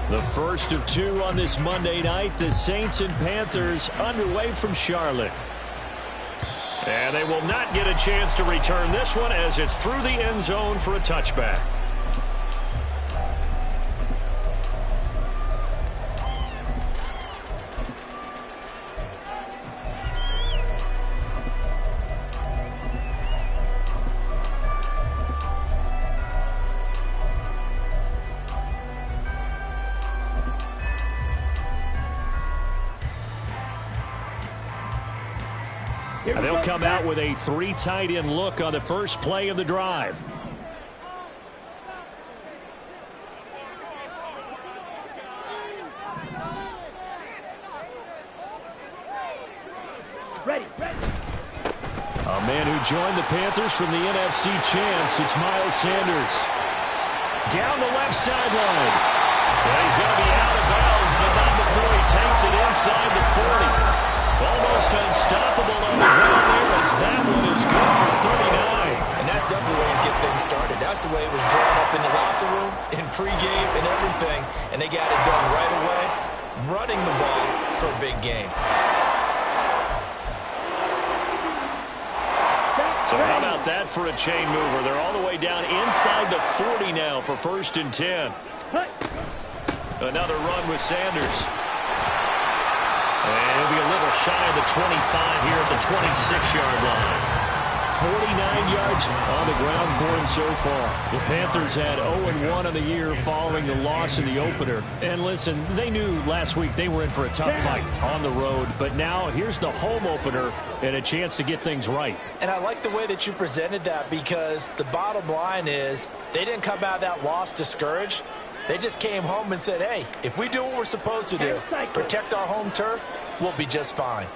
The first of two on this Monday night, the Saints and Panthers underway from Charlotte. And they will not get a chance to return this one as it's through the end zone for a touchback. And they'll come out with a three tight end look on the first play of the drive. Ready. A man who joined the Panthers from the NFC champs, it's Miles Sanders. Down the left sideline. And he's going to be out of bounds, but not before he takes it inside the 40. Almost unstoppable on the ground there as that one is good for 39. And that's definitely the way to get things started. That's the way it was drawn up in the locker room, in pregame, and everything. And they got it done right away, running the ball for a big game. So how about that for a chain mover? They're all the way down inside the 40 now for 1st and 10. Another run with Sanders. And he'll be a little shy of the 25 here at the 26-yard line. 49 yards on the ground for him so far. The Panthers had 0-1 on the year following the loss in the opener. And listen, they knew last week they were in for a tough fight on the road. But now here's the home opener and a chance to get things right. And I like the way that you presented that, because the bottom line is they didn't come out of that loss discouraged. They just came home and said, hey, if we do what we're supposed to do, protect our home turf, we'll be just fine.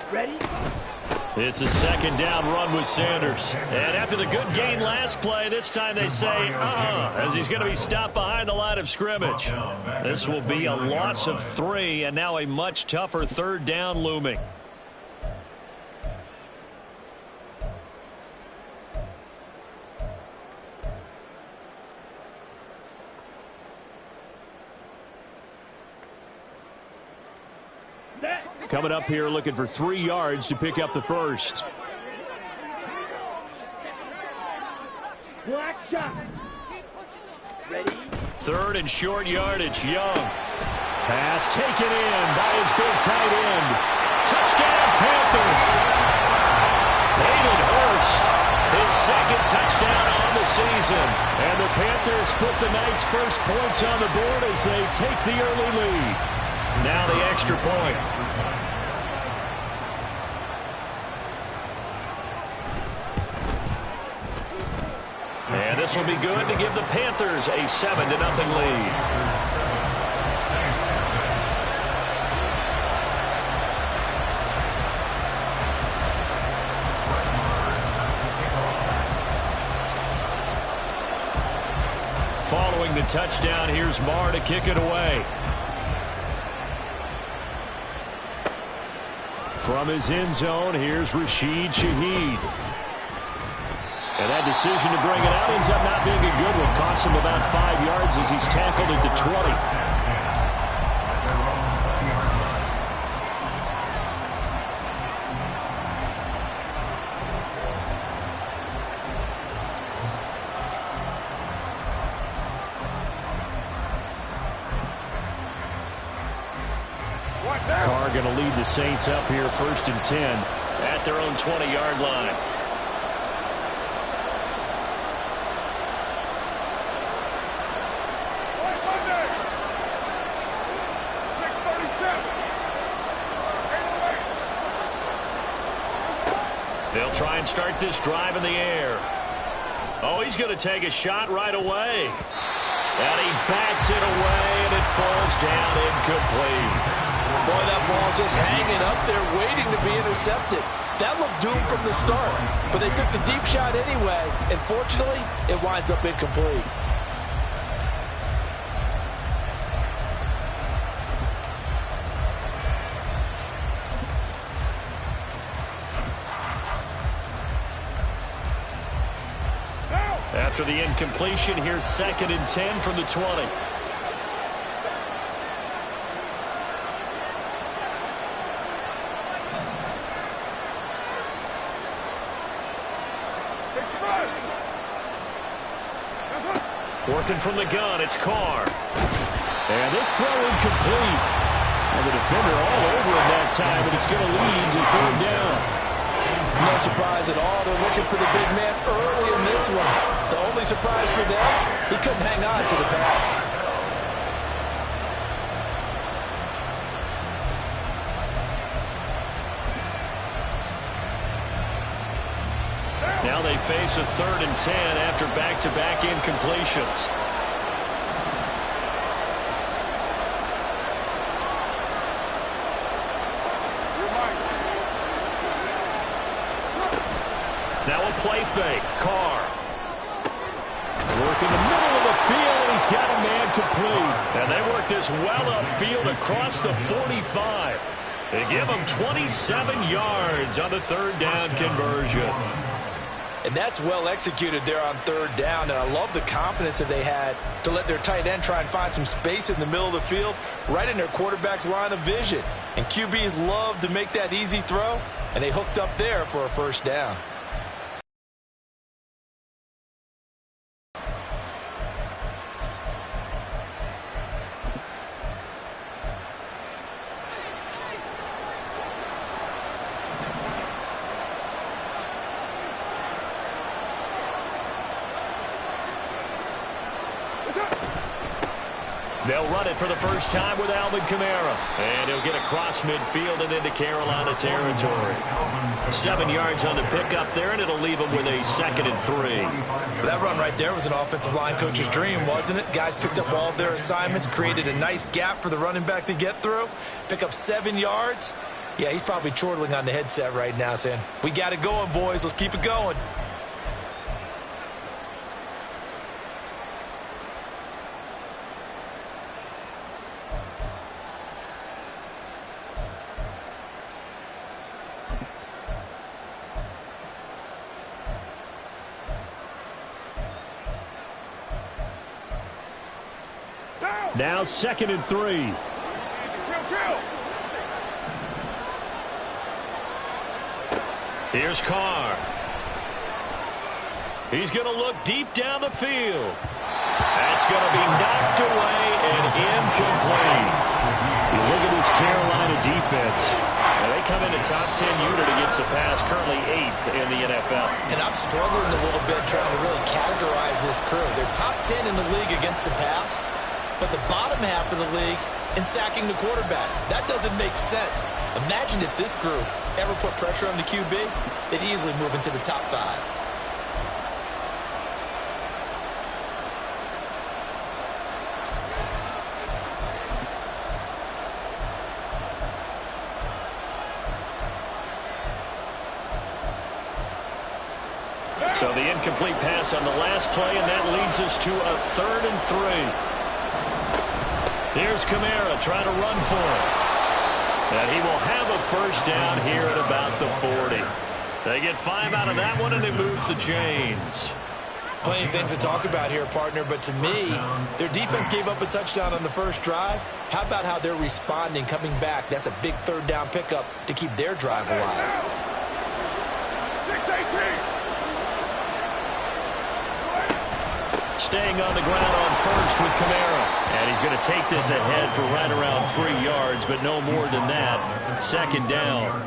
Ready? It's a second down run with Sanders. And after the good gain last play, this time they say, as he's going to be stopped behind the line of scrimmage. This will be a loss of 3, and now a much tougher third down looming. Coming up here looking for 3 yards to pick up the first. Black shot. Ready? 3rd and short yardage. Young. Pass taken in by his big tight end. Touchdown Panthers. Hayden Hurst, his 2nd touchdown on the season. And the Panthers put the night's first points on the board as they take the early lead. Now the extra point. And this will be good to give the Panthers a 7-0 lead. Following the touchdown, here's Marr to kick it away. From his end zone, here's Rashid Shaheed. And that decision to bring it out ends up not being a good one. Costs him about 5 yards as he's tackled at the 20. Carr going to lead the Saints up here 1st and 10 at their own 20-yard line. They'll try and start this drive in the air. Oh, he's going to take a shot right away. And he backs it away, and it falls down incomplete. Boy, that ball's just hanging up there waiting to be intercepted. That looked doomed from the start, but they took the deep shot anyway, and fortunately, it winds up incomplete. After the incompletion, here's 2nd and 10 from the 20. Working from the gun, it's Carr. And this throw incomplete. And the defender all over him that time, but it's going to lead to 3rd down. No surprise at all. They're looking for the big man early in this one. The only surprise for them, he couldn't hang on to the pass. Now they face a 3rd and 10 after back-to-back incompletions. Now a play fake. Carr. Work in the middle of the field, and he's got a man complete. And they work this well upfield across the 45. They give him 27 yards on the 3rd down conversion. And that's well executed there on 3rd down. And I love the confidence that they had to let their tight end try and find some space in the middle of the field, right in their quarterback's line of vision. And QBs love to make that easy throw, and they hooked up there for a 1st down. They'll run it for the first time with Alvin Kamara. And he'll get across midfield and into Carolina territory. 7 yards on the pickup there, and it'll leave him with a 2nd and 3. That run right there was an offensive line coach's dream, wasn't it? Guys picked up all of their assignments, created a nice gap for the running back to get through, pick up 7 yards. Yeah, he's probably chortling on the headset right now saying, we got it going, boys. Let's keep it going. Now 2nd and 3. Here's Carr. He's going to look deep down the field. That's going to be knocked away and incomplete. You look at this Carolina defense. Now they come in a top 10 unit against the pass, currently 8th in the NFL. And I'm struggling a little bit trying to really categorize this crew. They're top 10 in the league against the pass, but the bottom half of the league in sacking the quarterback. That doesn't make sense. Imagine if this group ever put pressure on the QB, they'd easily move into the top 5. So the incomplete pass on the last play, and that leads us to a 3rd and 3. Here's Kamara trying to run for it. And he will have a 1st down here at about the 40. They get 5 out of that one, and it moves the chains. Plenty of things to talk about here, partner, but to me, their defense gave up a touchdown on the first drive. How about how they're responding, coming back? That's a big 3rd down pickup to keep their drive alive. 6-18. Staying on the ground on 1st with Kamara. And he's going to take this ahead for right around 3 yards, but no more than that. 2nd down.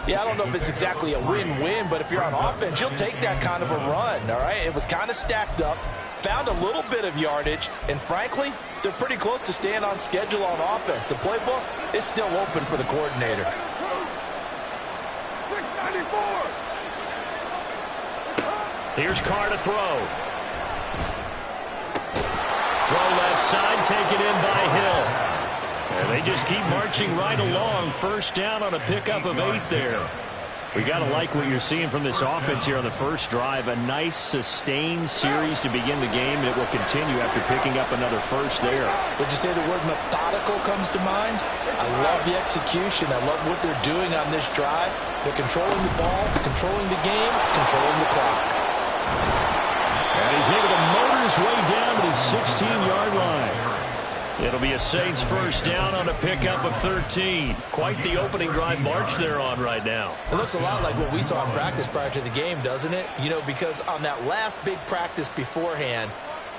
Yeah, I don't know if it's exactly a win-win, but if you're on offense, you'll take that kind of a run, all right? It was kind of stacked up, found a little bit of yardage, and frankly, they're pretty close to staying on schedule on offense. The playbook is still open for the coordinator. 694. Here's Carr to throw. Throw left side, taken in by Hill. And they just keep marching right along. 1st down on a pickup of 8 there. We got to like what you're seeing from this offense here on the first drive. A nice, sustained series to begin the game, and it will continue after picking up another 1st there. Would you say the word methodical comes to mind? I love the execution. I love what they're doing on this drive. They're controlling the ball, controlling the game, controlling the clock. And he's able to motor his way down to the 16-yard line. It'll be a Saints first down on a pickup of 13. Quite the opening drive march they're on right now. It looks a lot like what we saw in practice prior to the game, doesn't it? You know, because on that last big practice beforehand,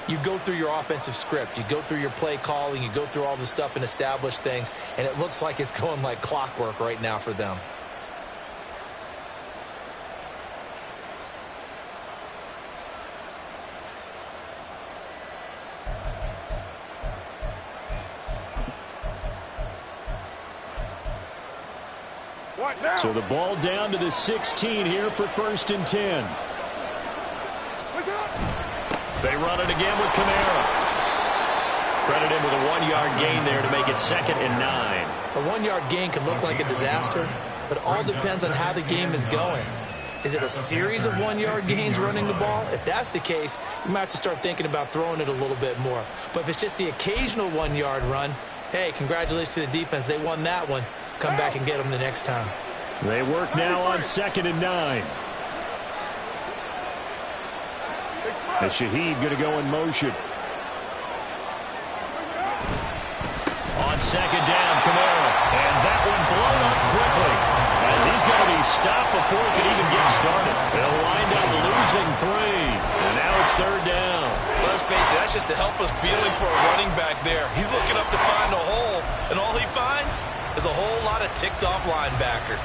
you go through your offensive script. You go through your play calling. You go through all the stuff and establish things. And it looks like it's going like clockwork right now for them. So the ball down to the 16 here for 1st and 10. They run it again with Kamara. Credit him with a 1-yard gain there to make it 2nd and 9. A 1-yard gain can look like a disaster, but it all depends on how the game is going. Is it a series of 1-yard gains running the ball? If that's the case, you might have to start thinking about throwing it a little bit more. But if it's just the occasional 1-yard run, hey, congratulations to the defense. They won that one. Come back and get them the next time. They work now on 2nd and 9. And Shaheed going to go in motion. On 2nd down, Kamara. And that one blown up quickly, as he's going to be stopped before he can even get started. They'll wind up losing 3. And now it's 3rd down. Let's face it, that's just a helpless feeling for a running back there. He's looking up to find a hole, and all he finds is a whole lot of ticked-off linebacker.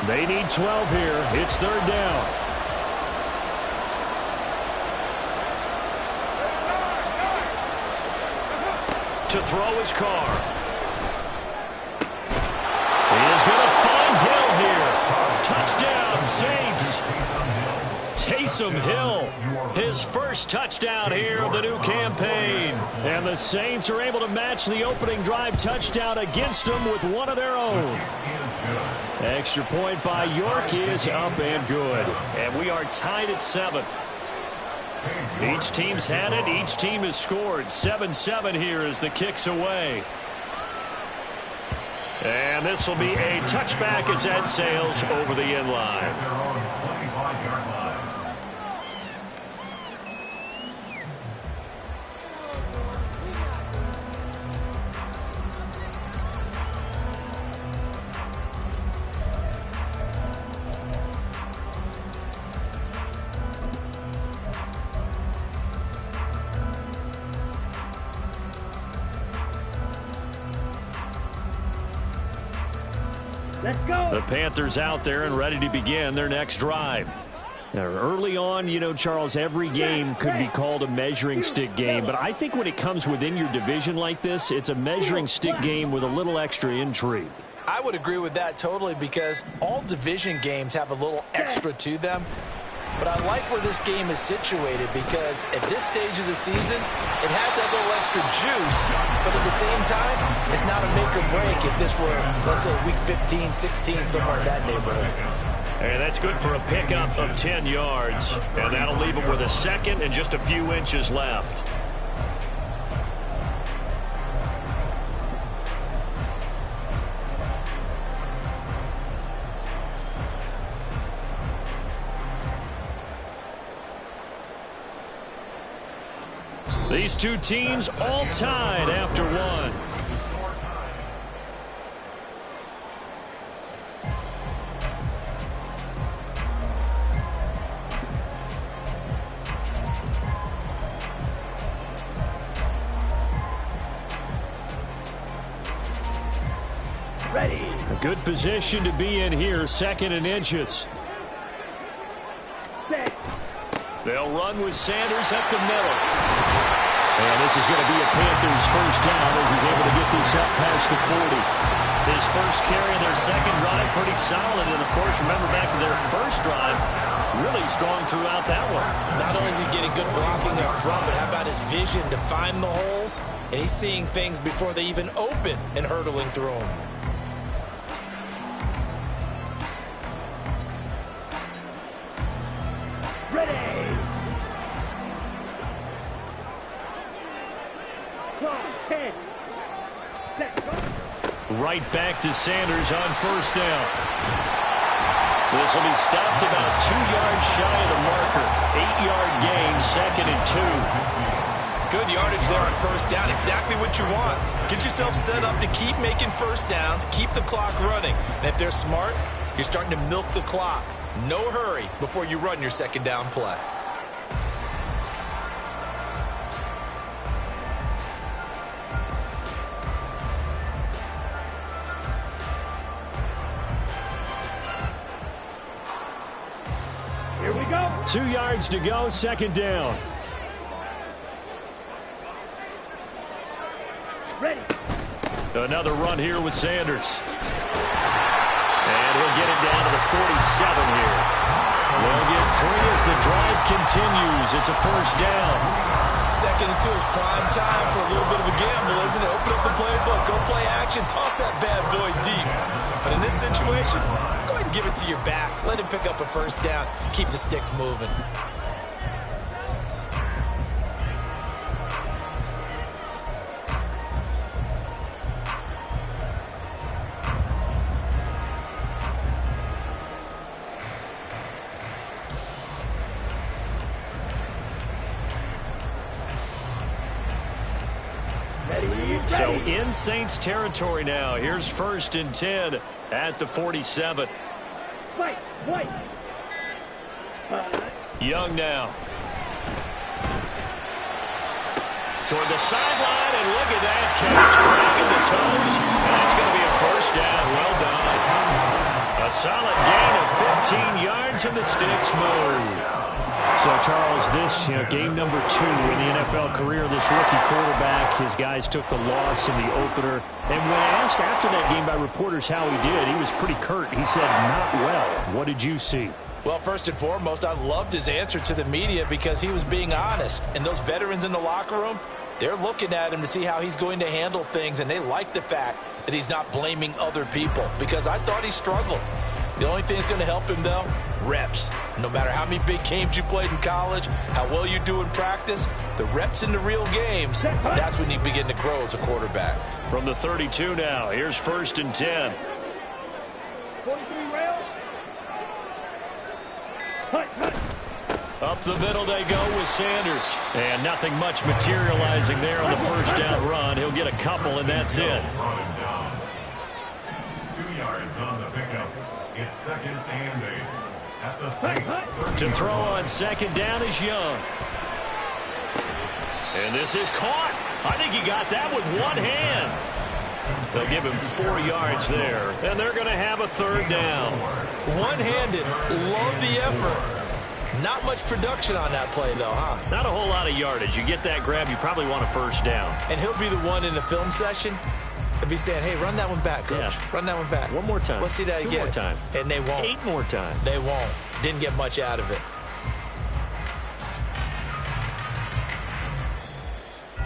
They need 12 here. It's 3rd down. To throw his car. He is going to find Hill here. Touchdown, Saints. Taysom Hill, his first touchdown here of the new campaign. And the Saints are able to match the opening drive touchdown against them with one of their own. Extra point by York is up and good. And we are tied at 7. Each team's had it. Each team has scored. 7-7 here as the kick's away. And this will be a touchback as that sails over the end line. The Panthers out there and ready to begin their next drive. Now, early on, you know, Charles, every game could be called a measuring stick game, but I think when it comes within your division like this, it's a measuring stick game with a little extra intrigue. I would agree with that totally, because all division games have a little extra to them. But I like where this game is situated, because at this stage of the season, it has that little extra juice, but at the same time, it's not a make or break if this were, let's say, week 15, 16, somewhere in that neighborhood. And that's good for a pickup of 10 yards. And that'll leave them with a 2nd and just a few inches left. These two teams all tied after one. Ready. A good position to be in here, 2nd and inches. Set. They'll run with Sanders up the middle. And this is going to be a Panthers first down as he's able to get this up past the 40. His first carry of their 2nd drive, pretty solid. And, of course, remember back to their first drive, really strong throughout that one. Not only is he getting good blocking up front, but how about his vision to find the holes? And he's seeing things before they even open and hurtling through them. Ready. Clock 10. Right back to Sanders on first down. This will be stopped about 2 yards shy of the marker. 8-yard gain, 2nd and 2. Good yardage there on first down. Exactly what you want. Get yourself set up to keep making first downs, keep the clock running. And if they're smart, you're starting to milk the clock. No hurry before you run your second down play. Here we go. 2 yards to go, 2nd down. Ready. Another run here with Sanders. And he'll get it down to the 47 here. They'll get 3 as the drive continues. It's a first down. 2nd and 2 is prime time for a little bit of a gamble, isn't it? Open up the playbook, go play action, toss that bad boy deep. But in this situation, go ahead and give it to your back. Let him pick up a first down. Keep the sticks moving. So in Saints territory now. Here's 1st and 10 at the 47. Fight. Young now. Toward the sideline, and look at that catch. Dragging the toes, and that's going to be a first down. Well done. A solid gain of 15 yards, and the sticks move. So, Charles, this, game number 2 in the NFL career, this rookie quarterback, his guys took the loss in the opener. And when asked after that game by reporters how he did, he was pretty curt. He said, not well. What did you see? Well, first and foremost, I loved his answer to the media because he was being honest. And those veterans in the locker room, they're looking at him to see how he's going to handle things, and they like the fact that he's not blaming other people because I thought he struggled. The only thing that's going to help him, though, reps. No matter how many big games you played in college, how well you do in practice, the reps in the real games, that's when you begin to grow as a quarterback. From the 32 now, here's 1st and 10. 43 rail. Up the middle they go with Sanders. And nothing much materializing there on the first down run. He'll get a couple, and that's it. 2 yards on the pickup. It's 2nd and 8 at the Saints. To throw on 2nd down is Young. And this is caught. I think he got that with one hand. They'll give him 4 yards there, and they're going to have a 3rd down. One-handed. Love the effort. Not much production on that play, though, huh? Not a whole lot of yardage. You get that grab, you probably want a 1st down. And he'll be the one in the film session to be saying, hey, run that one back, coach. Yeah. Run that one back. One more time. Let's see that 2 again. more time. And they won't. 8 more times. They won't. Didn't get much out of it.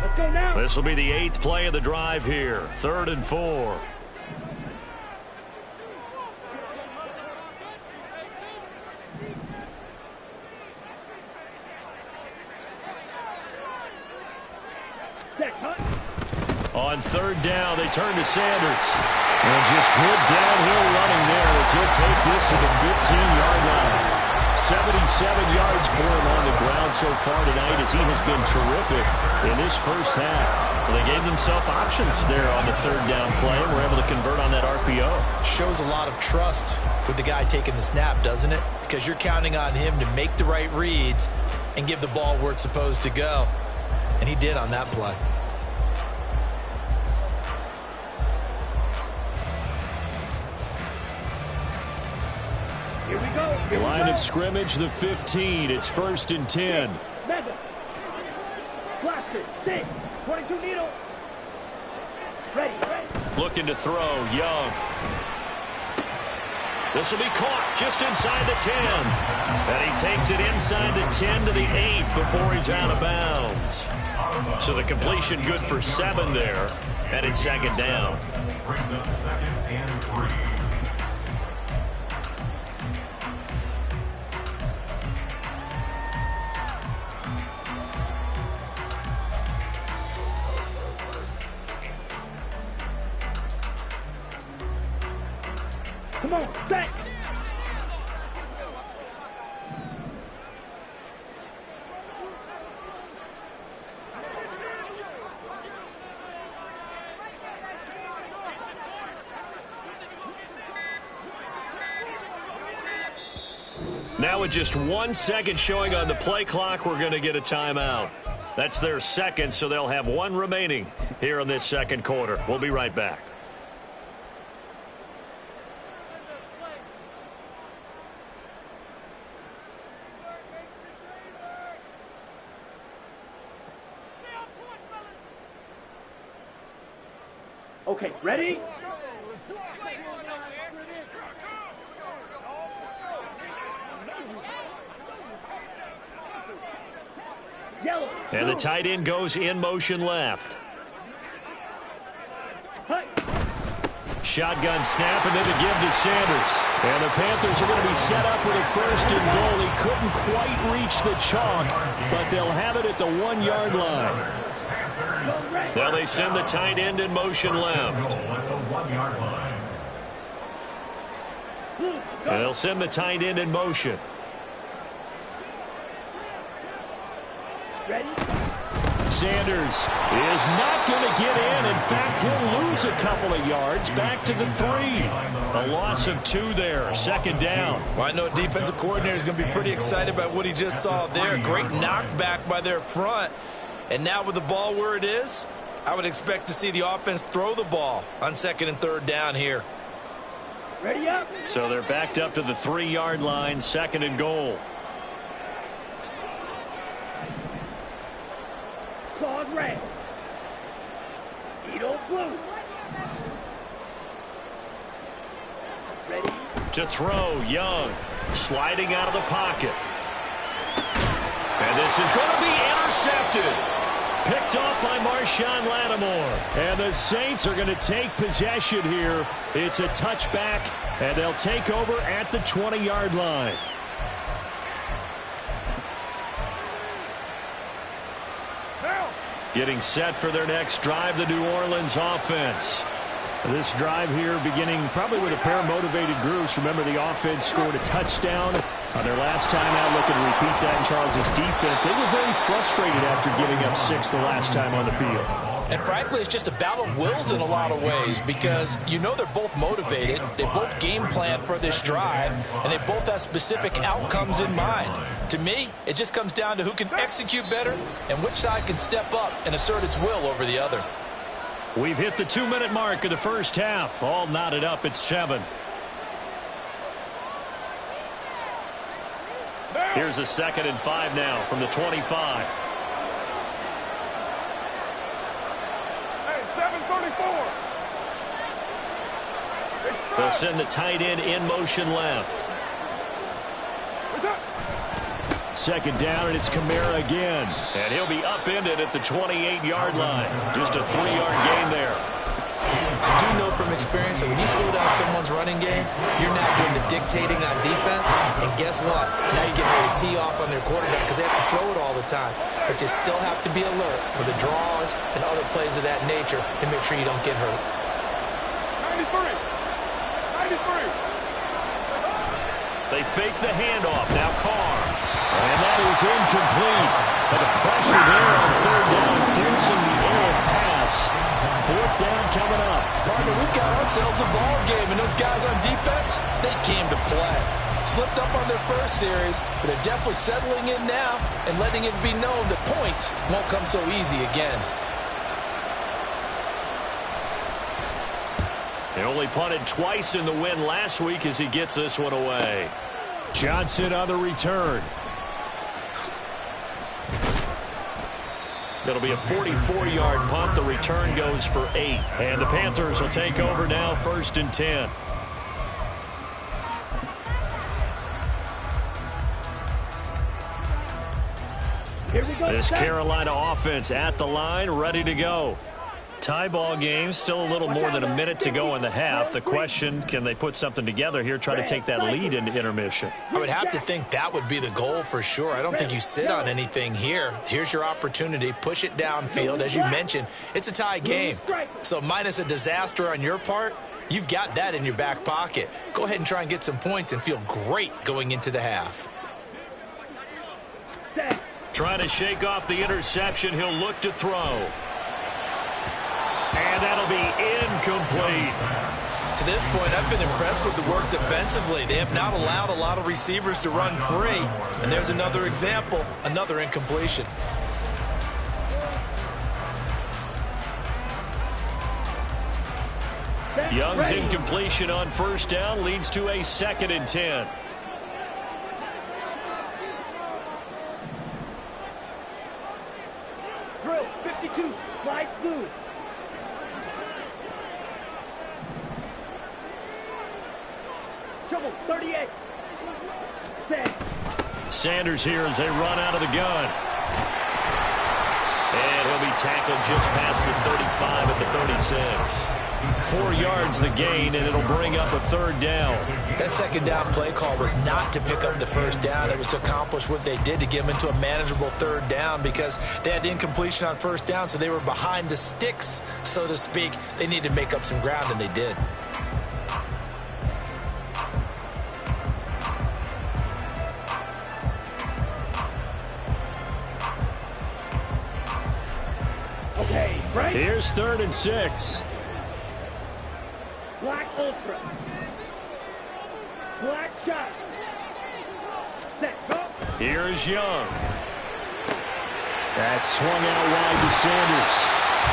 Let's go now. This will be the 8th play of the drive here. 3rd and 4. On 3rd down, they turn to Sanders. And just good downhill running there as he'll take this to the 15-yard line. 77 yards for him on the ground so far tonight as he has been terrific in this first half. Well, they gave themselves options there on the 3rd down play and were able to convert on that RPO. Shows a lot of trust with the guy taking the snap, doesn't it? Because you're counting on him to make the right reads and give the ball where it's supposed to go. And he did on that play. Here we go. Line of scrimmage, the 15. It's 1st and 10. Method. Blaster. Stick. 22 needle. Ready. Looking to throw, Young. This will be caught just inside the 10. And he takes it inside the 10 to the 8 before he's out of bounds. So the completion good for 7 there. And it's 2nd down. Brings up 2nd and 3. Come on, set. Now with just 1 second showing on the play clock, we're going to get a timeout. That's their second, so they'll have one remaining here in this second quarter. We'll be right back. Okay, ready? Yellow. And the tight end goes in motion left. Shotgun snap, and then the give to Sanders. And the Panthers are going to be set up with a first and goal. He couldn't quite reach the chalk, but they'll have it at the 1 yard line. Now they send the tight end in motion left. And they'll send the tight end in motion. Ready? Sanders is not going to get in. In fact, he'll lose a couple of yards back to the 3. A loss of 2 there. Second down. Well, I know defensive coordinator is going to be pretty excited by what he just saw there. Great knockback by their front. And now with the ball where it is, I would expect to see the offense throw the ball on 2nd and 3rd down here. Ready up. So they're backed up to the 3 yard line. 2nd and goal. Claws red. Needle blue. Ready? To throw, Young. Sliding out of the pocket. And this is going to be intercepted. Picked off by Marshawn Lattimore. And the Saints are going to take possession here. It's a touchback, and they'll take over at the 20 yard line. Getting set for their next drive, the New Orleans offense. This drive here beginning probably with a pair of motivated groups. Remember, the offense scored a touchdown on their last time out. Looking to repeat that in Charles's defense. They were very frustrated after giving up 6 the last time on the field. And frankly, it's just a battle of wills in a lot of ways because you know they're both motivated. They both game plan for this drive, and they both have specific outcomes in mind. To me, it just comes down to who can execute better and which side can step up and assert its will over the other. We've hit the 2-minute mark of the first half. All knotted up at 7. Here's a 2nd and 5 now from the 25. Hey, 734. They'll send the tight end in motion left. Second down, and it's Kamara again. And he'll be upended at the 28 yard line. Just a 3 yard gain there. I do know from experience that when you slow down someone's running game, you're now doing the dictating on defense. And guess what? Now you're getting ready to tee off on their quarterback because they have to throw it all the time. But you still have to be alert for the draws and other plays of that nature to make sure you don't get hurt. 93. They fake the handoff. Now Carr. And that is incomplete. And the pressure there on 3rd down, forcing the errant pass. 4th down coming up. Partner, we've got ourselves a ball game, and those guys on defense, they came to play. Slipped up on their first series, but they're definitely settling in now and letting it be known that points won't come so easy again. They only punted twice in the win last week as he gets this one away. Johnson on the return. It'll be a 44-yard punt. The return goes for 8. And the Panthers will take over now, 1st and 10. Here we go. This Carolina offense at the line, ready to go. Tie ball game, still a little more than a minute to go in the half. The question, can they put something together here, try to take that lead into intermission? I would have to think that would be the goal for sure. I don't think you sit on anything here. Here's your opportunity. Push it downfield. As you mentioned, it's a tie game. So minus a disaster on your part, you've got that in your back pocket. Go ahead and try and get some points and feel great going into the half. Trying to shake off the interception. He'll look to throw. And that'll be incomplete. To this point, I've been impressed with the work defensively. They have not allowed a lot of receivers to run free. And there's another example, another incompletion. Young's incompletion on first down leads to a 2nd and 10. Drill 52, slide through. Trouble 38. Set. Sanders here as they run out of the gun. And he'll be tackled just past the 35 at the 36. 4 yards the gain, and it'll bring up a 3rd down. That 2nd down play call was not to pick up the 1st down. It was to accomplish what they did, to get them into a manageable 3rd down, because they had incompletion on 1st down, so they were behind the sticks, so to speak. They needed to make up some ground, and they did. Okay, right. Here's 3rd and 6. Black Ultra. Black shot. Set, go. Here's Young. That's swung out wide to Sanders.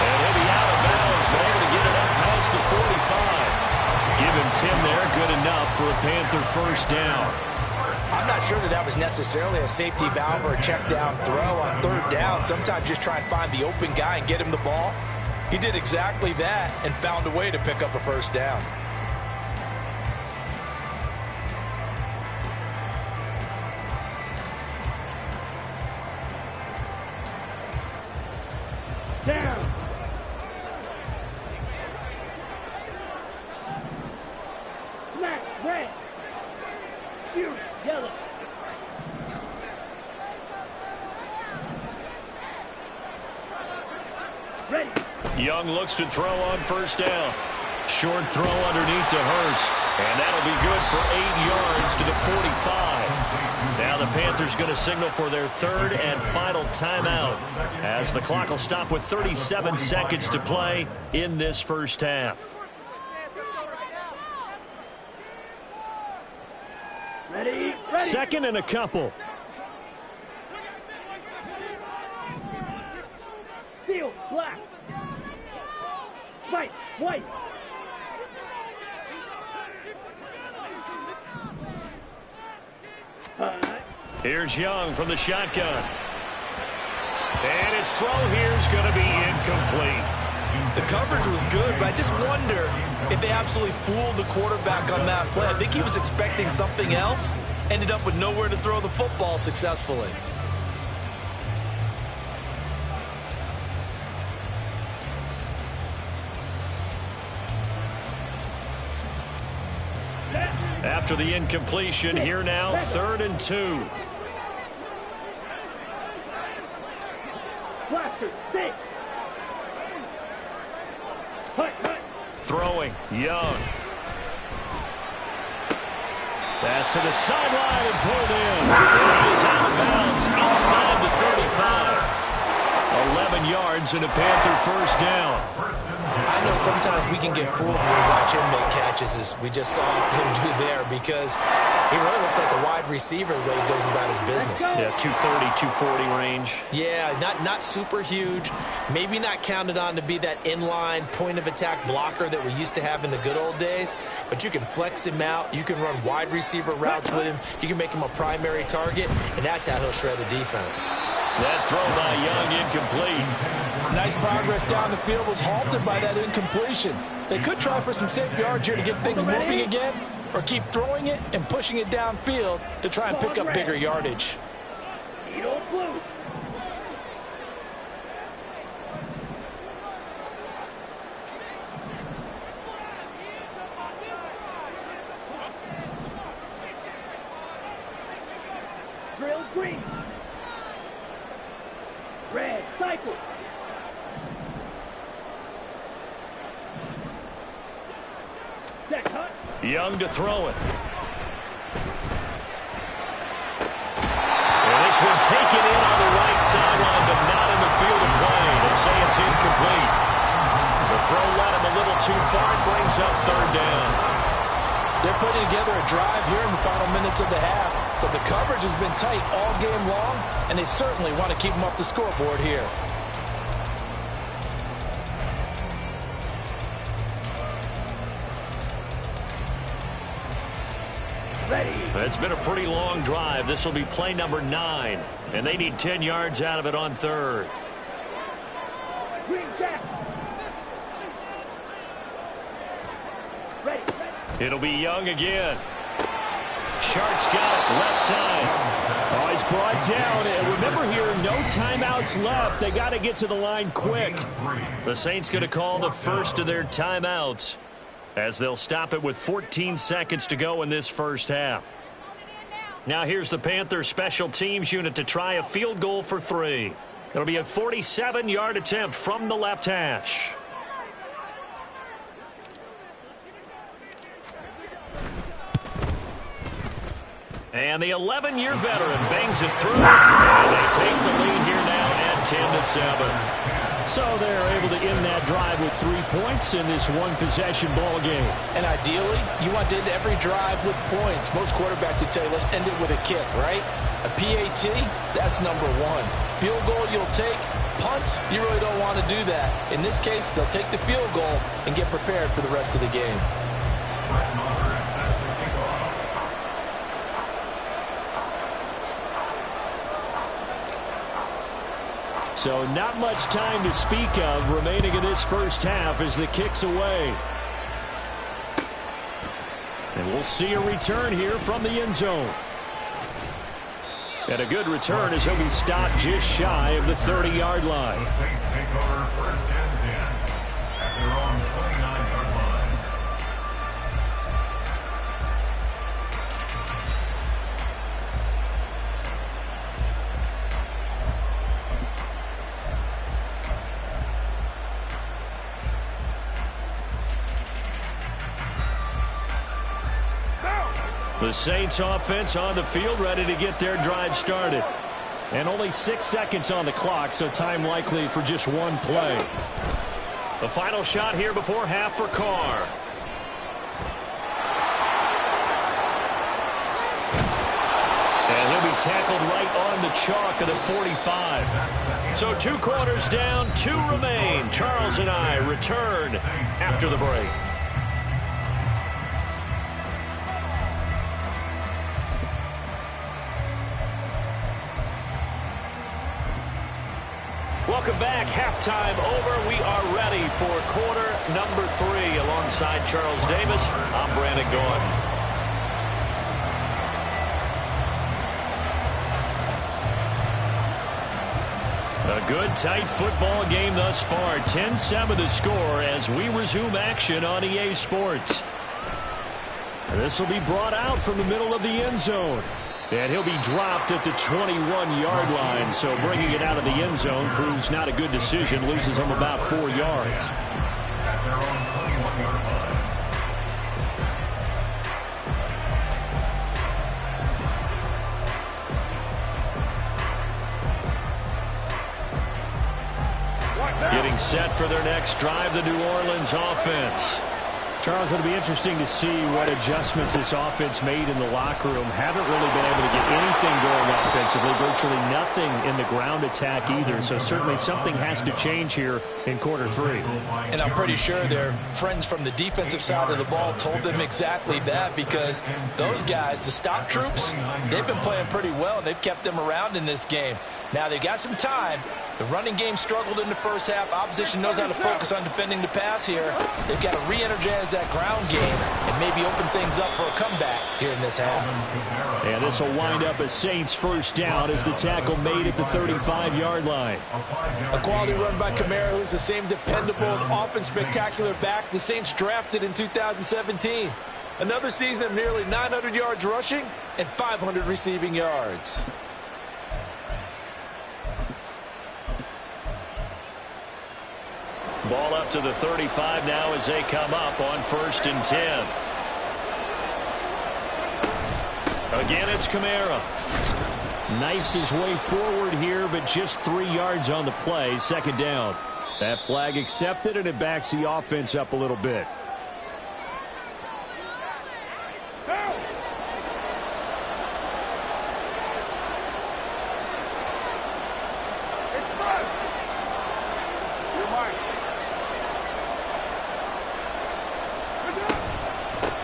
And he'll be out of bounds, but able to get it up past the 45. Give him 10 there, good enough for a Panther 1st down. I'm not sure that was necessarily a safety valve or a check down throw on 3rd down. Sometimes just try and find the open guy and get him the ball. He did exactly that and found a way to pick up a 1st down. Down. Smack, red. Fury, yellow. Ready. Young looks to throw on 1st down. Short throw underneath to Hurst. And that'll be good for 8 yards to the 45. Now the Panthers going to signal for their 3rd and final timeout, as the clock will stop with 37 seconds to play in this 1st half. Ready. 2nd and a couple. Steel, black. White, white. Here's Young from the shotgun. And his throw here is going to be incomplete. The coverage was good, but I just wonder if they absolutely fooled the quarterback on that play. I think he was expecting something else, ended up with nowhere to throw the football successfully. After the incompletion, here now, 3rd and 2. Blaster, stick. Hut, hut. Throwing, Young. Pass to the sideline and pulled in. He is out of bounds inside the 35. 11 yards and a Panther 1st down. I know sometimes we can get fooled when we watch him make catches, as we just saw him do there, because he really looks like a wide receiver the way he goes about his business. Yeah, 230, 240 range. Yeah, not super huge, maybe not counted on to be that inline point-of-attack blocker that we used to have in the good old days, but you can flex him out, you can run wide receiver routes with him, you can make him a primary target, and that's how he'll shred the defense. That throw by Young incomplete. Nice progress down the field was halted by that incompletion. They could try for some safe yards here to get things moving again, or keep throwing it and pushing it downfield to try and pick up bigger yardage. Needle blue. Drill green. Red, cycle. Young to throw it. And this one taken in on the right sideline, but not in the field of play. They say it's incomplete. The throw led him a little too far. It brings up third down. They're putting together a drive here in the final minutes of the half, but the coverage has been tight all game long, and they certainly want to keep them off the scoreboard here. Ready. It's been a pretty long drive. This will be play number 9, and they need 10 yards out of it on third. Green jack. Ready. It'll be Young again. Sharks got it, left side. Oh, he's brought down. And remember here, no timeouts left. They got to get to the line quick. The Saints going to call the first of their timeouts, as they'll stop it with 14 seconds to go in this first half. Now here's the Panthers special teams unit to try a field goal for 3. It'll be a 47-yard attempt from the left hash. And the 11-year veteran bangs it through. And they take the lead here now at 10-7. So they're able to end that drive with 3 points in this one-possession ball game. And ideally, you want to end every drive with points. Most quarterbacks would tell you, let's end it with a kick, right? A PAT, that's number 1. Field goal you'll take. Punts, you really don't want to do that. In this case, they'll take the field goal and get prepared for the rest of the game. So not much time to speak of remaining in this first half as the kick's away. And we'll see a return here from the end zone. And a good return as he'll be stopped just shy of the 30-yard line. The Saints take over first and 10 at their own 29-yard line. The Saints offense on the field, ready to get their drive started. And only 6 seconds on the clock, so time likely for just one play. The final shot here before half for Carr. And he'll be tackled right on the chalk of the 45. So 2 quarters down, 2 remain. Charles and I return after the break. Welcome back. Halftime over. We are ready for quarter number 3. Alongside Charles Davis, I'm Brandon Gordon. A good, tight football game thus far. 10-7 the score as we resume action on EA Sports. This will be brought out from the middle of the end zone. And he'll be dropped at the 21-yard line, so bringing it out of the end zone proves not a good decision, loses him about 4 yards. At their own 21-yard line. Getting set for their next drive, the New Orleans offense. Charles, it'll be interesting to see what adjustments this offense made in the locker room. Haven't really been able to get anything going offensively, virtually nothing in the ground attack either. So certainly something has to change here in quarter 3. And I'm pretty sure their friends from the defensive side of the ball told them exactly that, because those guys, the stop troops, they've been playing pretty well, and they've kept them around in this game. Now they've got some time. The running game struggled in the first half. Opposition knows how to focus on defending the pass here. They've got to re-energize that ground game and maybe open things up for a comeback here in this half. And this will wind up a Saints first down as the tackle made at the 35-yard line. A quality run by Kamara, who's the same dependable and often spectacular back the Saints drafted in 2017. Another season of nearly 900 yards rushing and 500 receiving yards. Ball up to the 35 now as they come up on 1st and 10. Again, it's Kamara. Knifes his way forward here, but just 3 yards on the play. Second down. That flag accepted, and it backs the offense up a little bit.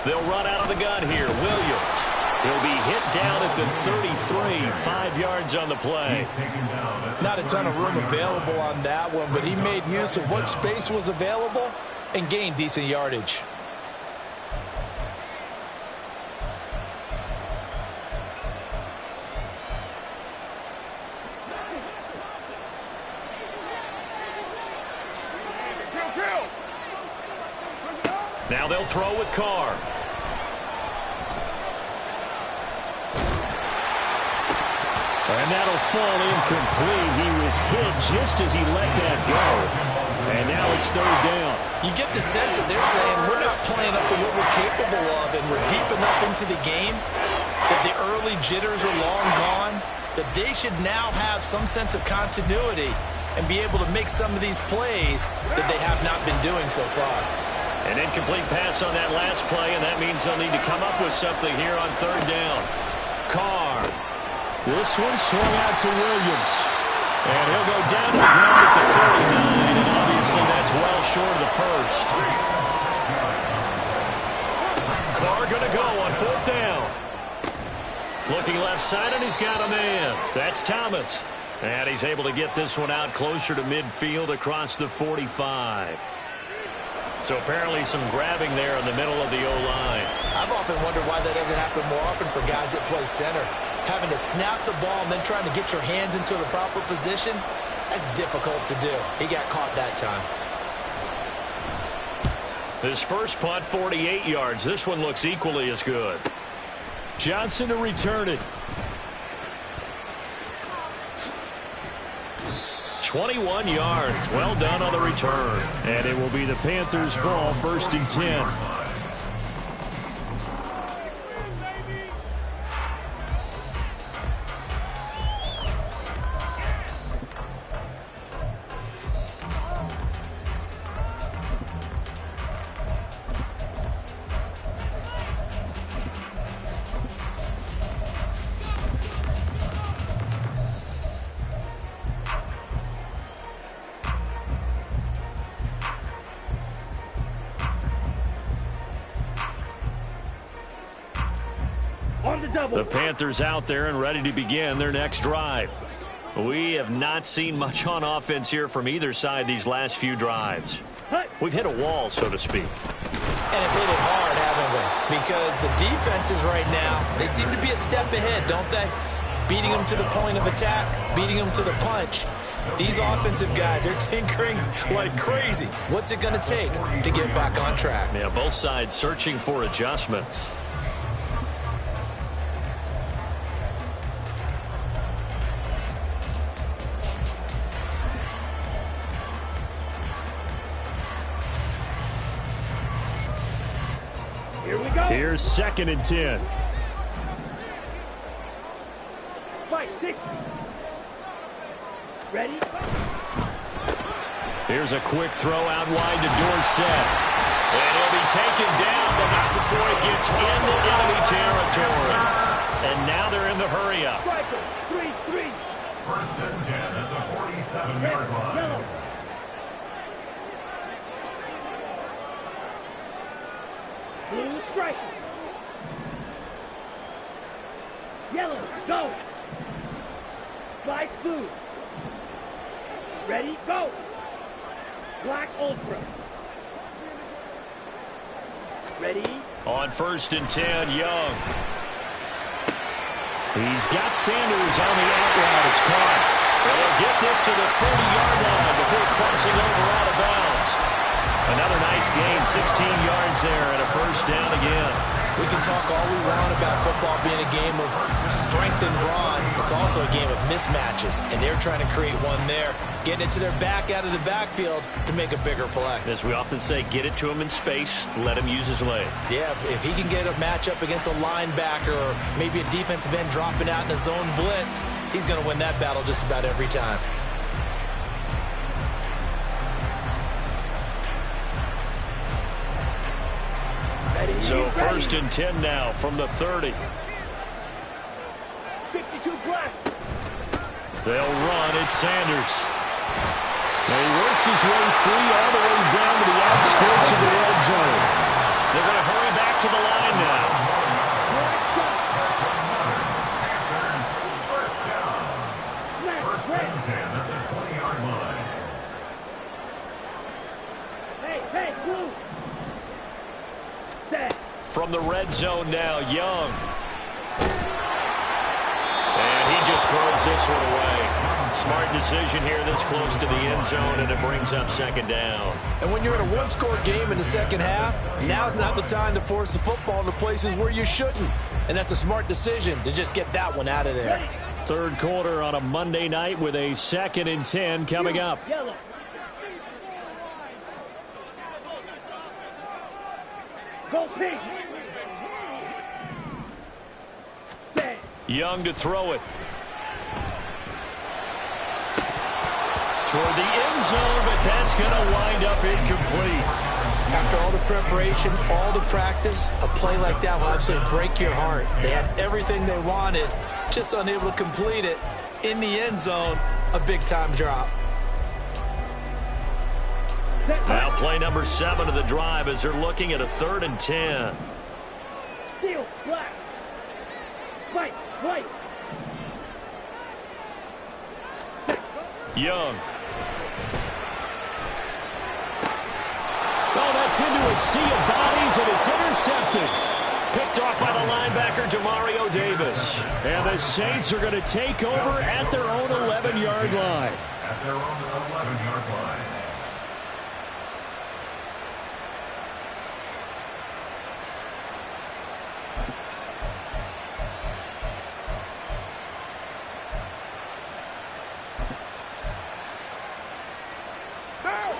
They'll run out of the gun here. Williams. He'll be hit down at the 33, 5 yards on the play. Not a ton of room available on that one, but he made use of what space was available and gained decent yardage. Now they'll throw with Carr. And that'll fall incomplete. He was hit just as he let that go. And now it's third down. You get the sense that they're saying we're not playing up to what we're capable of, and we're deep enough into the game that the early jitters are long gone, that they should now have some sense of continuity and be able to make some of these plays that they have not been doing so far. An incomplete pass on that last play, and that means they'll need to come up with something here on third down. Carr. This one swung out to Williams. And he'll go down to the ground at the 39, and obviously that's well short of the first. Carr going to go on fourth down. Looking left side, and he's got a man. That's Thomas. And he's able to get this one out closer to midfield across the 45. So apparently some grabbing there in the middle of the O-line. I've often wondered why that doesn't happen more often for guys that play center. Having to snap the ball and then trying to get your hands into the proper position, that's difficult to do. He got caught that time. His first punt, 48 yards. This one looks equally as good. Johnson to return it. 21 yards. Well done on the return. And it will be the Panthers' ball, first and 10. The Panthers out there and ready to begin their next drive. We have not seen much on offense here from either side these last few drives. We've hit a wall, so to speak. And have hit it hard, haven't we? Because the defenses right now, they seem to be a step ahead, don't they? Beating them to the point of attack, beating them to the punch. These offensive guys, they're tinkering like crazy. What's it going to take to get back on track? Yeah, both sides searching for adjustments. Here's second and 10. Fight, 6. Ready? Here's a quick throw out wide to Dorsett. And he'll be taken down, but not before he gets into enemy territory. And now they're in the hurry-up. Striker, 3-3. First and 10 at the 47-yard line. Yellow. Blue striker. Yellow, go. Black, blue. Ready, go. Black, ultra. Ready. On first and 10, Young. He's got Sanders on the out route. It's caught. Well, they'll get this to the 30-yard line before crossing over out of bounds. Another nice gain, 16 yards there, and a first down again. We can talk all we want about football being a game of strength and brawn. It's also a game of mismatches, and they're trying to create one there, getting it to their back out of the backfield to make a bigger play. As we often say, get it to him in space, let him use his leg. Yeah, if he can get a matchup against a linebacker or maybe a defensive end dropping out in a zone blitz, he's going to win that battle just about every time. So 1st and 10 now from the 30. 52 black. They'll run. It's Sanders. And he works his way free all the way down to the outskirts of the red zone. They're going to hurry back to the line now. First and 10 at the 20-yard line. Hey, blue. Set. From the red zone now, Young. And he just throws this one away. Smart decision here this close to the end zone, and it brings up 2nd down. And when you're in a one-score game in the second half, now's not the time to force the football into places where you shouldn't. And that's a smart decision to just get that one out of there. 3rd quarter on a Monday night with a 2nd and 10 coming up. Yellow. Go pink. Set. Young to throw it. Toward the end zone, but that's going to wind up incomplete. After all the preparation, all the practice, a play like that will absolutely break your heart. They had everything they wanted, just unable to complete it. In the end zone, a big-time drop. Now play number 7 of the drive as they're looking at a 3rd and 10. Steel, black. White, white. Young. Oh, that's into a sea of bodies, and it's intercepted. Picked off by the linebacker, Demario Davis. And the Saints are going to take over at their own 11-yard line. At their own 11-yard line.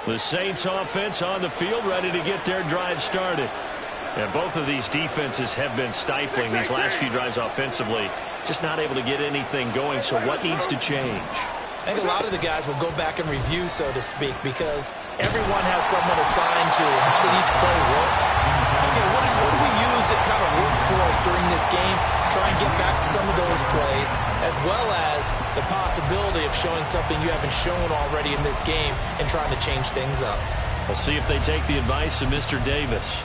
The Saints offense on the field, ready to get their drive started. And both of these defenses have been stifling these last few drives offensively. Just not able to get anything going, so what needs to change? I think a lot of the guys will go back and review, so to speak, because everyone has someone assigned to how did each play work. Okay, what do we use that kind of worked for us during this game? Try and get back to some of those plays, as well as the possibility of showing something you haven't shown already in this game and trying to change things up. We'll see if they take the advice of Mr. Davis.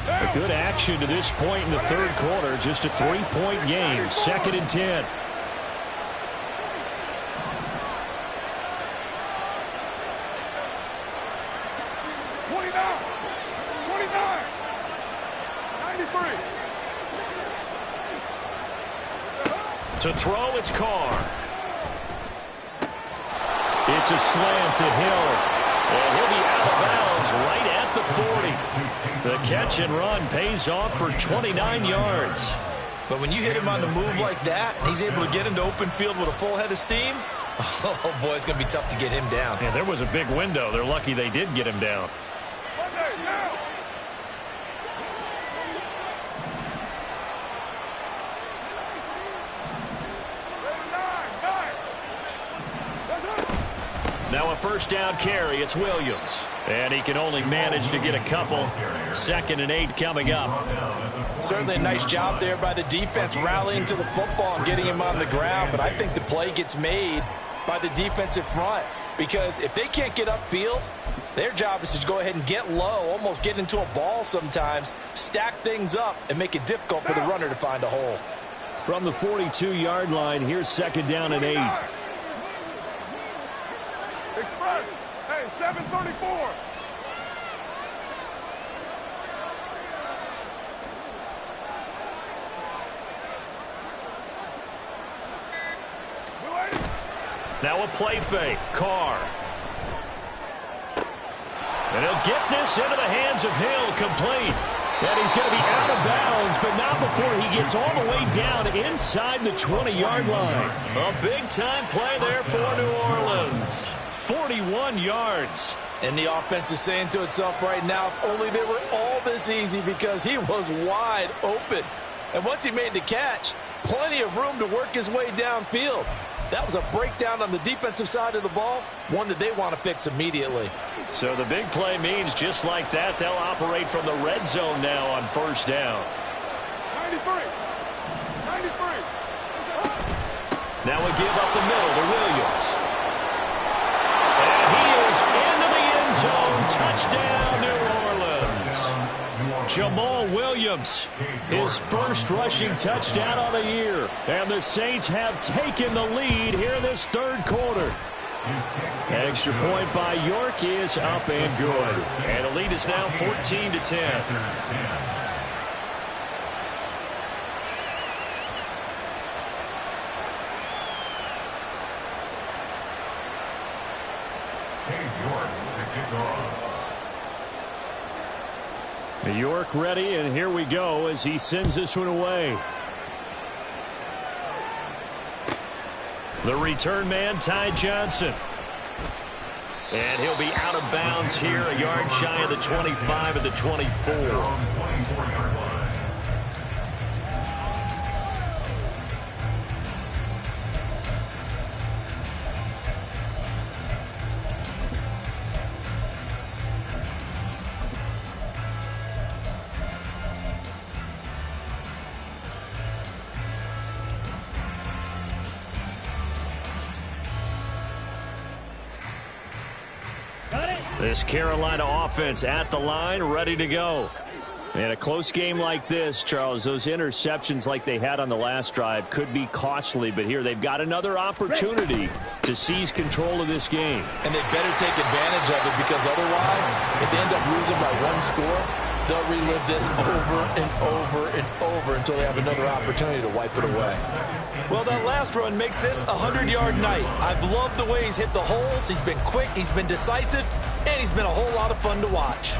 A good action to this point in the 3rd quarter. Just a 3-point game. 2nd and 10. To throw, it's Carr. It's a slant to Hill. And he'll be out of bounds right at the 40. The catch and run pays off for 29 yards. But when you hit him on the move like that, he's able to get into open field with a full head of steam, oh boy, it's going to be tough to get him down. Yeah, there was a big window. They're lucky they did get him down. Now a 1st down carry. It's Williams. And he can only manage to get a couple. 2nd and 8 coming up. Certainly a nice job there by the defense rallying to the football and getting him on the ground. But I think the play gets made by the defensive front. Because if they can't get upfield, their job is to go ahead and get low, almost get into a ball sometimes, stack things up, and make it difficult for the runner to find a hole. From the 42-yard line, here's 2nd down and 8. Express. Hey, 734. Now a play fake. Carr. And he'll get this into the hands of Hill, complete. And he's going to be out of bounds, but not before he gets all the way down inside the 20-yard line. A big-time play there for New Orleans. 41 yards. And the offense is saying to itself right now, if only they were all this easy, because he was wide open. And once he made the catch, plenty of room to work his way downfield. That was a breakdown on the defensive side of the ball, one that they want to fix immediately. So the big play means just like that, they'll operate from the red zone now on first down. 93. Now we give up the middle to Williams. And he is into the end zone. Touchdown, New Orleans. Jamal Williams, his first rushing touchdown of the year. And the Saints have taken the lead here in this third quarter. Extra point by York is up and good. And the lead is now 14-10. York ready, and here we go as he sends this one away. The return man, Ty Johnson. And he'll be out of bounds here, a yard shy of the 25 at the 24. This Carolina offense at the line, ready to go. And a close game like this, Charles, those interceptions like they had on the last drive could be costly, but here they've got another opportunity to seize control of this game. And they better take advantage of it, because otherwise, if they end up losing by one score, they'll relive this over and over and over until they have another opportunity to wipe it away. Well, that last run makes this a 100-yard night. I've loved the way he's hit the holes. He's been quick, he's been decisive, and he's been a whole lot of fun to watch.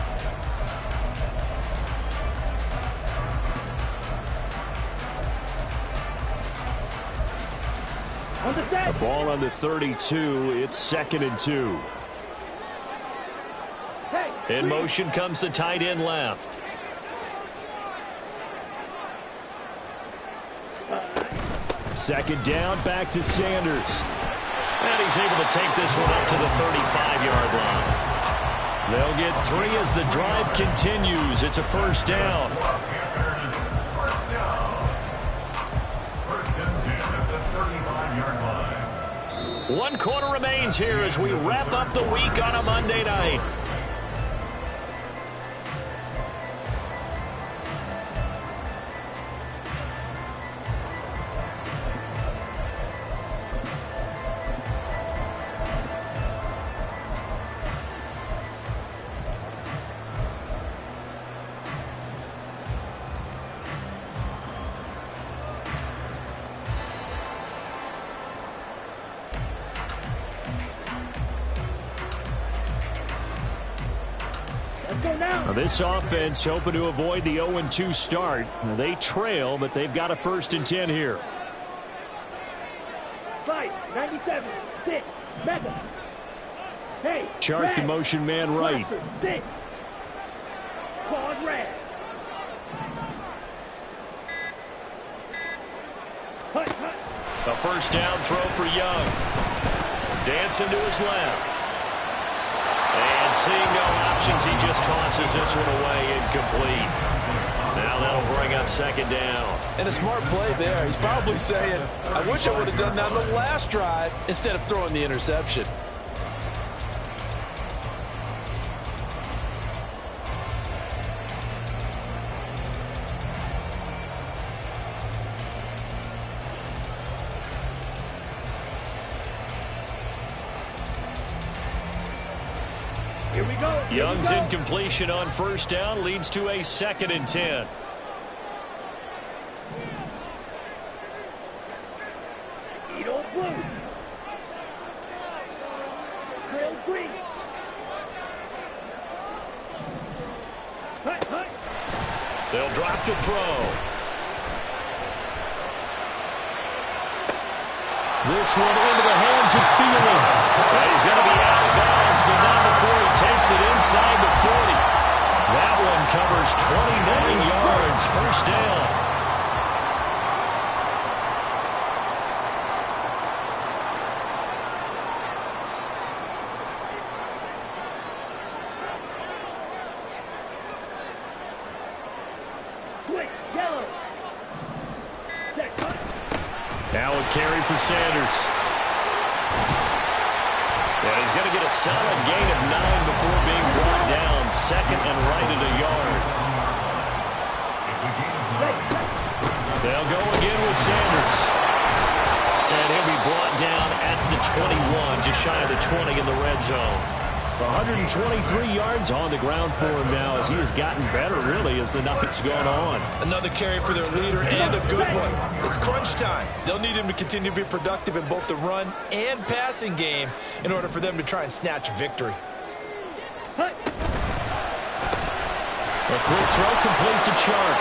The ball on the 32. It's 2nd and 2. In motion comes the tight end left. Second down, back to Sanders. And he's able to take this one up to the 35-yard line. They'll get 3 as the drive continues. It's a first down. First and 10 at the 35-yard line. 1 quarter remains here as we wrap up the week on a Monday night. Now this offense hoping to avoid the 0-2 start. They trail, but they've got a 1st and 10 here. 5, 97, 6, back up. Hey, Chart red. the motion man right. 6. Pause red. Hut, hut. A first down throw for Young. Dancing to his left. And seeing no options, he just tosses this one away, incomplete. Now that'll bring up 2nd down. And a smart play there. He's probably saying, I wish I would have done that on the last drive instead of throwing the interception. Here we go. Young's incompletion on first down leads to a 2nd and 10. Edo blue. Trail green. They'll drop to throw. This one into the hands of Thielen. And he's going to be out of bounds, but not before he takes it inside the 40. That one covers 29 yards. First down. Now a carry for Sanders. And he's going to get a solid gain of 9 before being brought down. Second and right at a yard. They'll go again with Sanders. And he'll be brought down at the 21, just shy of the 20 in the red zone. 123 yards on the ground for him now as he has gotten better, really, as the night's gone on. Another carry for their leader and a good one. It's crunch time. They'll need him to continue to be productive in both the run and passing game in order for them to try and snatch a victory. A quick throw complete to Chark.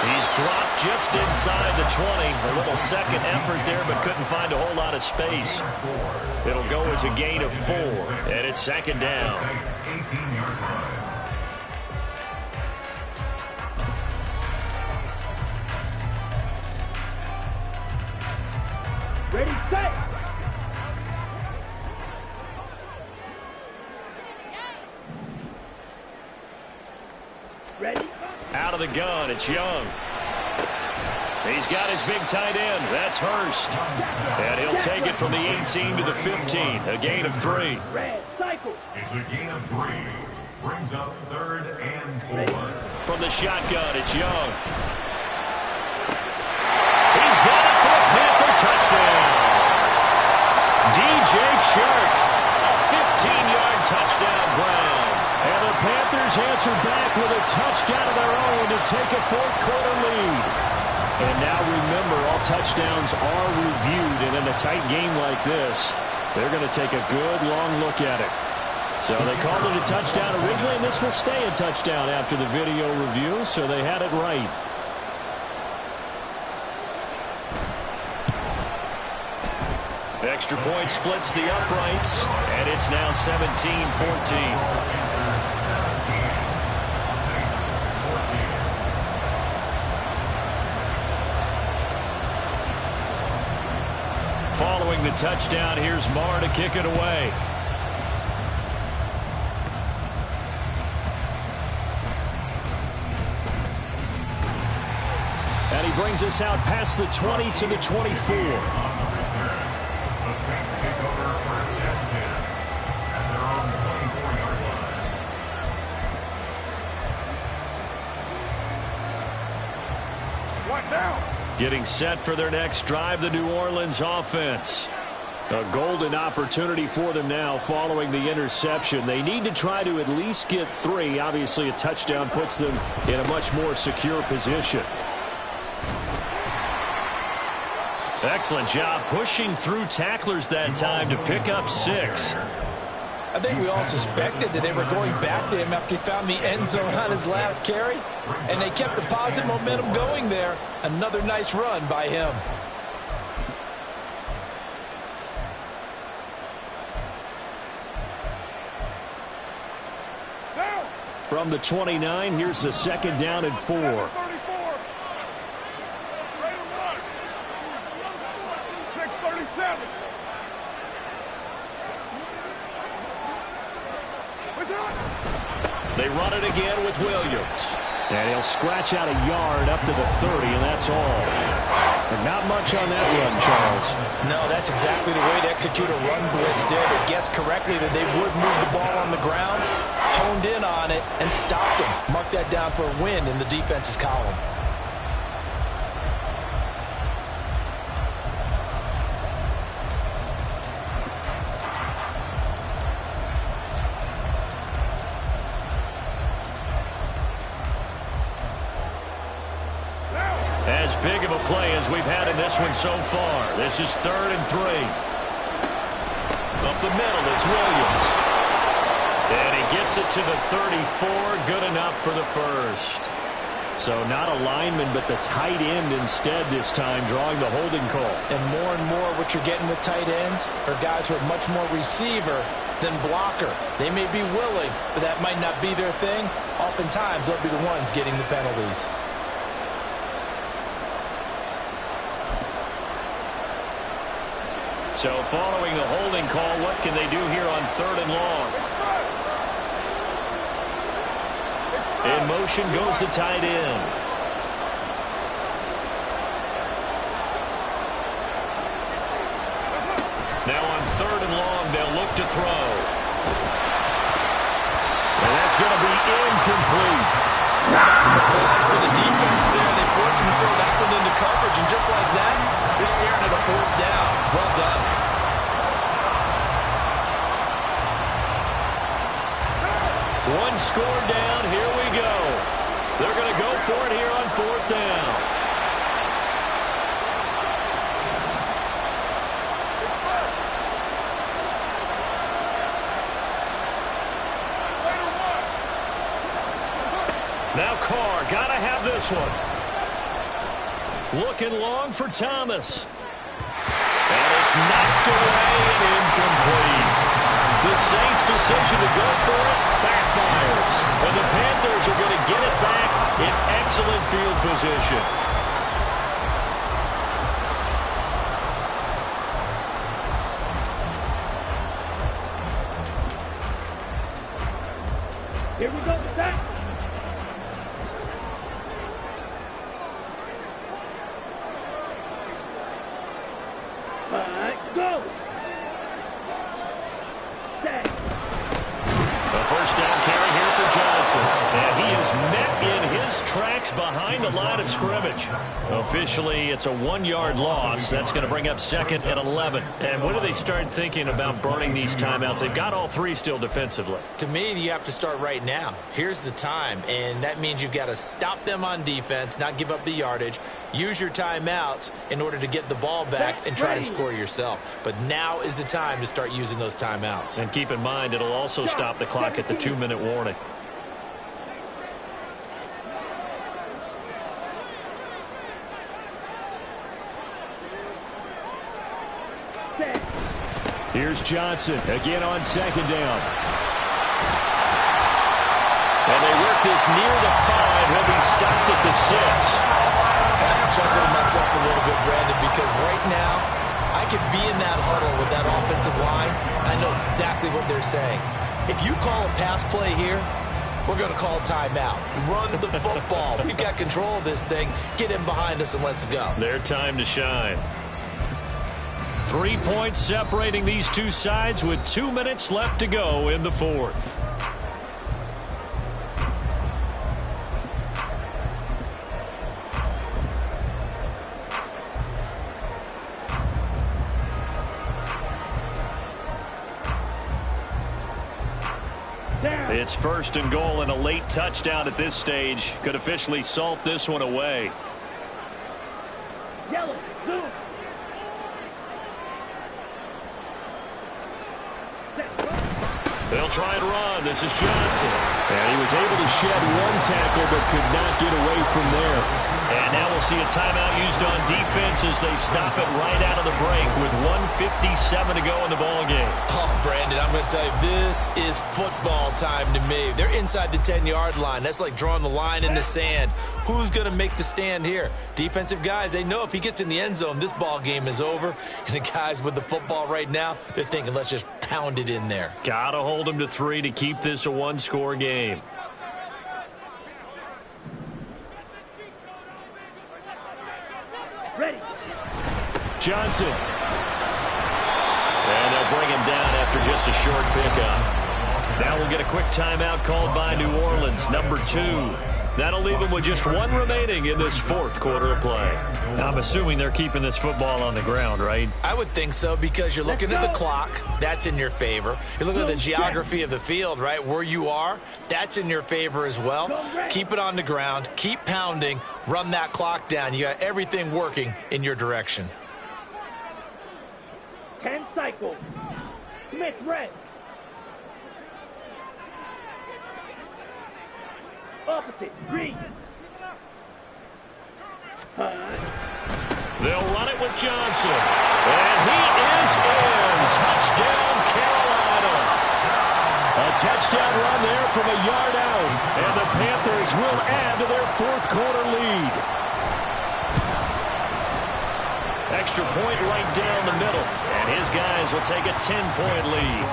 He's dropped just inside the 20. A little second effort there, but couldn't find a whole lot of space. It'll go as a gain of 4, and it's second down. Ready, set. Ready. Out of the gun, it's Young. He's got his big tight end. That's Hurst. And he'll take it from the 18 to the 15. A gain of 3. Red cycle. It's a gain of 3. Brings up 3rd and 4. From the shotgun, it's Young. He's got it for a Panther touchdown. DJ Chark, a 15-yard touchdown ground. And the Panthers answer back with a touchdown of their own to take a fourth-quarter lead. And now remember, all touchdowns are reviewed, and in a tight game like this, they're going to take a good long look at it. So they called it a touchdown originally, and this will stay a touchdown after the video review, so they had it right. Extra point splits the uprights, and it's now 17-14. Following the touchdown, here's Marr to kick it away. And he brings us out past the 20 to the 24. Getting set for their next drive, the New Orleans offense. A golden opportunity for them now following the interception. They need to try to at least get 3. Obviously, a touchdown puts them in a much more secure position. Excellent job pushing through tacklers that time to pick up 6. I think we all suspected that they were going back to him after he found the end zone on his last carry, and they kept the positive momentum going there. Another nice run by him. From the 29, here's the second down and 4. 6:37. They run it again with Williams. And he'll scratch out a yard up to the 30, and that's all. And not much on that run, Charles. No, that's exactly the way to execute a run blitz there. They guessed correctly that they would move the ball on the ground, honed in on it, and stopped them. Mark that down for a win in the defense's column. As big of a play as we've had in this one so far. This is 3rd and 3. Up the middle, it's Williams. And he gets Gets it to the 34. Good enough for the first. So not a lineman, but the tight end instead this time, drawing the holding call. And more what you're getting with tight ends are guys who are much more receiver than blocker. They may be willing, but that might not be their thing. Oftentimes, they'll be the ones getting the penalties. So following the holding call, what can they do here on 3rd and long? In motion goes the tight end. Now on 3rd and long, they'll look to throw. And that's going to be incomplete. Some applause for the defense there. They forced him to throw that one into coverage, and just like that, they're staring at a 4th down. Well done. One score down. Here we go. They're going to go for it here on 4th down. Now Carr, got to have this one. Looking long for Thomas. And it's knocked away and incomplete. The Saints' decision to go for it backfires. And the Panthers are going to get it back in excellent field position. Here we go, Zach. Go. Set. The first down carry here for Johnson. And he is met in his tracks behind the line of scrimmage. Officially, it's a 1-yard loss. That's going to bring up 2nd and 11. And when do they start thinking about burning these timeouts? They've got all 3 still defensively. To me, you have to start right now. Here's the time, and that means you've got to stop them on defense, not give up the yardage, use your timeouts in order to get the ball back and try and score yourself. But now is the time to start using those timeouts. And keep in mind, it'll also stop the clock at the 2-minute warning. Here's Johnson again on 2nd down. And they work this near the 5. He'll be stopped at the 6. I have to chuckle to myself a little bit, Brandon, because right now I could be in that huddle with that offensive line. I know exactly what they're saying. If you call a pass play here, we're going to call timeout. Run the football. We've got control of this thing. Get in behind us and let's go. Their time to shine. 3 points separating these two sides with 2 minutes left to go in the 4th. It's 1st and goal, and a late touchdown at this stage could officially salt this one away. Yellow, zoom. They'll try and run. This is Johnson. And he was able to shed 1 tackle but could not get away from there. And now we'll see a timeout used on defense as they stop it right out of the break with 1:57 to go in the ballgame. Oh, Brandon, I'm going to tell you, this is football time to me. They're inside the 10-yard line. That's like drawing the line in the sand. Who's going to make the stand here? Defensive guys, they know if he gets in the end zone, this ball game is over. And the guys with the football right now, they're thinking, let's just pound it in there. Gotta hold them to 3 to keep this a 1-score game. Ready. Johnson. And they'll bring him down after just a short pickup. Now we'll get a quick timeout called by New Orleans, number 2. That'll leave them with just 1 remaining in this 4th quarter of play. Now, I'm assuming they're keeping this football on the ground, right? I would think so, because you're looking at the clock. That's in your favor. You're looking at the geography of the field, right? Where you are, that's in your favor as well. Keep it on the ground. Keep pounding. Run that clock down. You got everything working in your direction. 10 cycles. Smith red. Opposite. Green. They'll run it with Johnson. And he is in. Touchdown, Carolina. A touchdown run there from a yard out. And the Panthers will add to their fourth quarter lead. Extra point right down the middle. And his guys will take a 10-point lead.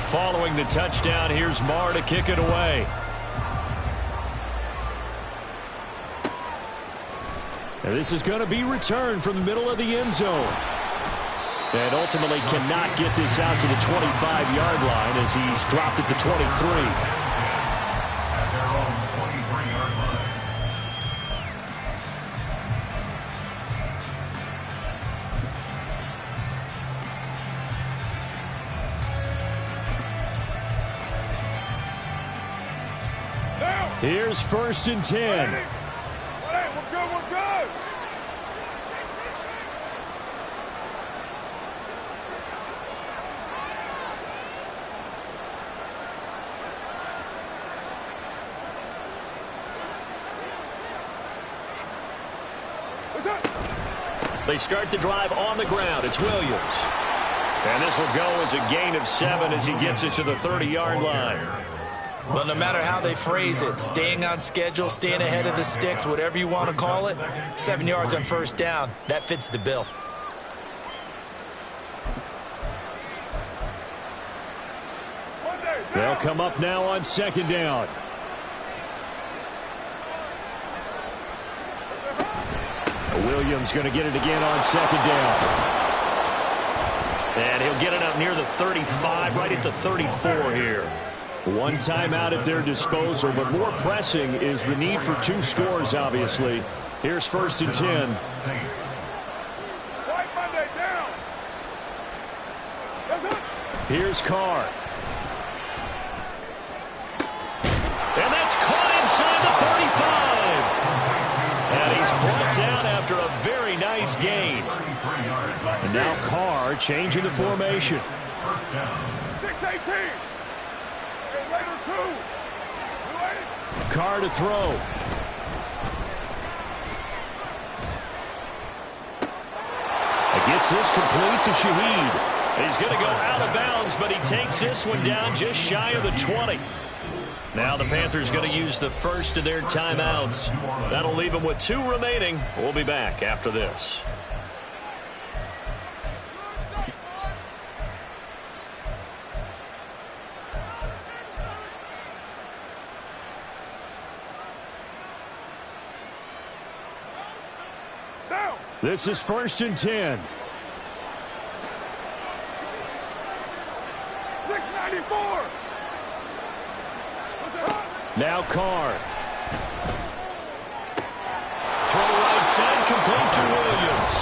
Following the touchdown, here's Marr to kick it away. And this is going to be returned from the middle of the end zone. And ultimately cannot get this out to the 25-yard line as he's dropped at the 23. Here's 1st and 10. We're good, we're good. They start the drive on the ground. It's Williams. And this will go as a gain of 7 as he gets it to the 30-yard line. Well, no matter how they phrase it, staying on schedule, staying ahead of the sticks, whatever you want to call it, 7 yards on 1st down, that fits the bill. They'll come up now on 2nd down. Williams going to get it again on 2nd down. And he'll get it up near the 35, right at the 34 here. One timeout at their disposal, but more pressing is the need for 2 scores, obviously. Here's 1st and 10. White Monday down. Here's Carr. And that's caught inside the 35. And he's brought down after a very nice gain. And now Carr changing the formation. 6-18. Carr to throw. Gets this complete to Shaheed. He's going to go out of bounds, but he takes this one down just shy of the 20. Now the Panthers going to use the first of their timeouts. That'll leave them with 2 remaining. We'll be back after this. This is 1st and 10. 694. Now Carr. Throw right side, complete to Williams.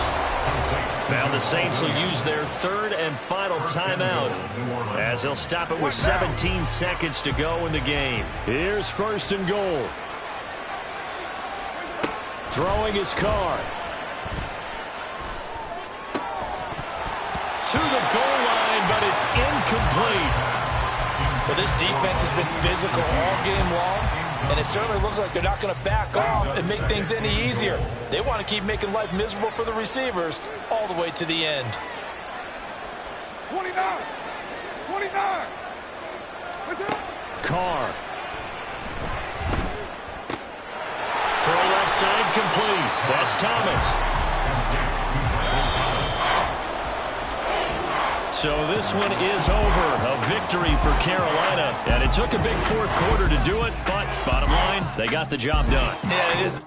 Now the Saints will use their 3rd and final timeout as they'll stop it with 17 seconds to go in the game. Here's 1st and goal. Throwing is Carr. To the goal line, but it's incomplete. Well, this defense has been physical all game long, and it certainly looks like they're not going to back off and make things any easier. They want to keep making life miserable for the receivers all the way to the end. 29. Carr. Throw left side, complete. That's Thomas. So this one is over. A victory for Carolina. And it took a big 4th quarter to do it, but bottom line, they got the job done. Yeah, it is.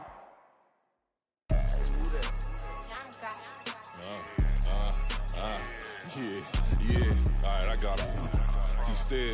Yeah. All right, I got him.